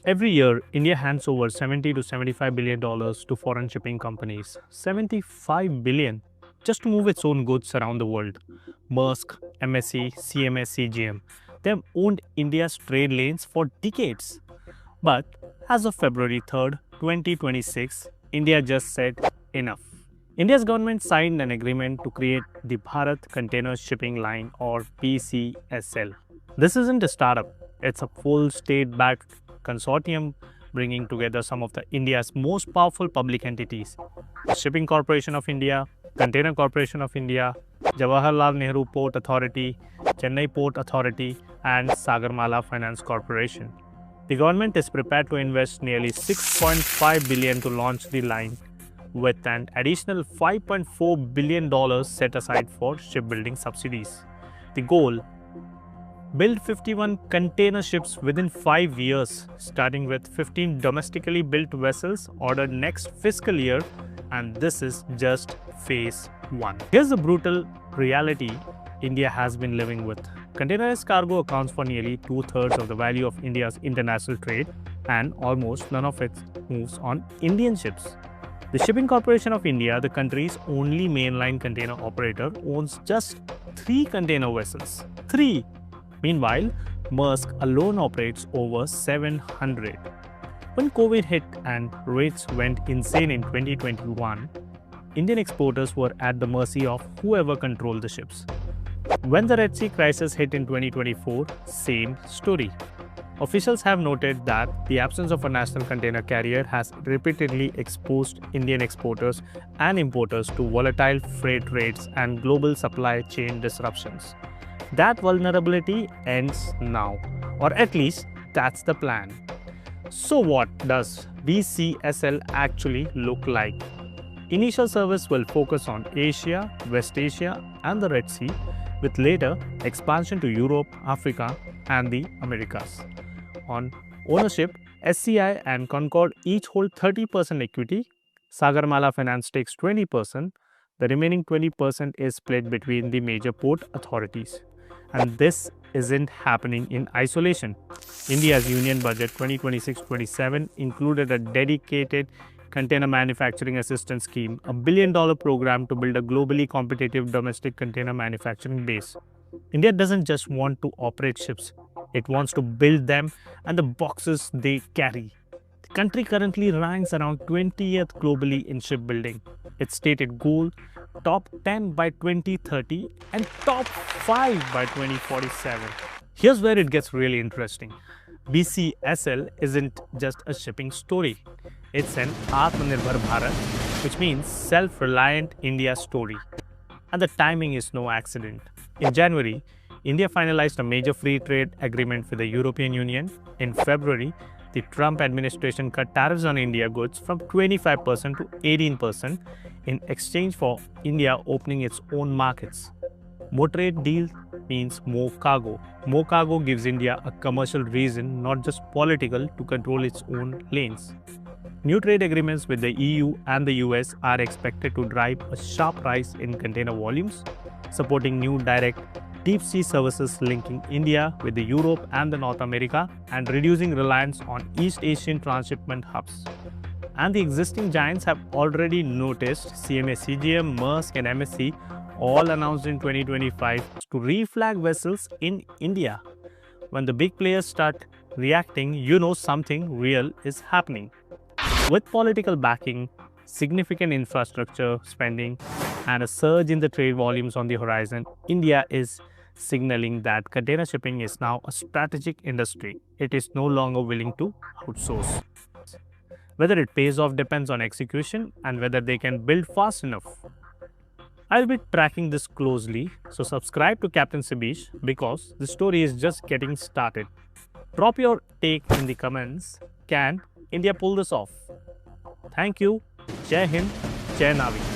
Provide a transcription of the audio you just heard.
Every year, India hands over $70 to $75 billion to foreign shipping companies. 75 billion just to move its own goods around the world. Maersk, MSC, CMS, CGM, they have owned India's trade lanes for decades. But as of February 3rd, 2026, India just said enough. India's government signed an agreement to create the Bharat Container Shipping Line or BCSL. This isn't a startup, it's a full state-backed consortium bringing together some of the India's most powerful public entities: the Shipping Corporation of India, Container Corporation of India, Jawaharlal Nehru Port Authority, Chennai Port Authority, and Sagarmala Finance Corporation. The government is prepared to invest nearly $6.5 billion to launch the line, with an additional $5.4 billion set aside for shipbuilding subsidies. The goal: build 51 container ships within 5 years, starting with 15 domestically built vessels ordered next fiscal year, and this is just phase 1. Here's the brutal reality India has been living with. Containerized cargo accounts for nearly 2/3 of the value of India's international trade, and almost none of it moves on Indian ships. The Shipping Corporation of India, the country's only mainline container operator, owns just 3 container vessels. 3! Meanwhile, Maersk alone operates over 700. When COVID hit and rates went insane in 2021, Indian exporters were at the mercy of whoever controlled the ships. When the Red Sea crisis hit in 2024, same story. Officials have noted that the absence of a national container carrier has repeatedly exposed Indian exporters and importers to volatile freight rates and global supply chain disruptions. That vulnerability ends now, or at least that's the plan. So what does BCSL actually look like? Initial service will focus on Asia, West Asia and the Red Sea, with later expansion to Europe, Africa and the Americas. On ownership, SCI and Concord each hold 30% equity, Sagarmala Finance takes 20%, the remaining 20% is split between the major port authorities. And this isn't happening in isolation. India's Union Budget 2026-27 included a dedicated container manufacturing assistance scheme, a $1 billion program to build a globally competitive domestic container manufacturing base. India doesn't just want to operate ships, it wants to build them and the boxes they carry. The country currently ranks around 20th globally in shipbuilding. Its stated goal: top 10 by 2030 and top 5 by 2047. Here's where it gets really interesting. BCSL isn't just a shipping story. It's an Atmanirbhar Bharat, which means self-reliant India story. And the timing is no accident. In January, India finalized a major free trade agreement with the European Union. In February, the Trump administration cut tariffs on India goods from 25% to 18% in exchange for India opening its own markets. More trade deal means more cargo. More cargo gives India a commercial reason, not just political, to control its own lanes. New trade agreements with the EU and the US are expected to drive a sharp rise in container volumes, supporting new direct deep-sea services linking India with the Europe and the North America and reducing reliance on East Asian transshipment hubs. And the existing giants have already noticed. CMA CGM, Maersk and MSC all announced in 2025 to reflag vessels in India. When the big players start reacting, you know something real is happening. With political backing, significant infrastructure spending, and a surge in the trade volumes on the horizon, India is signaling that container shipping is now a strategic industry. It is no longer willing to outsource. Whether it pays off depends on execution and whether they can build fast enough. I'll be tracking this closely, so subscribe to Captain Sibish because the story is just getting started. Drop your take in the comments. Can India pull this off? Thank you. Jai Hind, Jai Navi.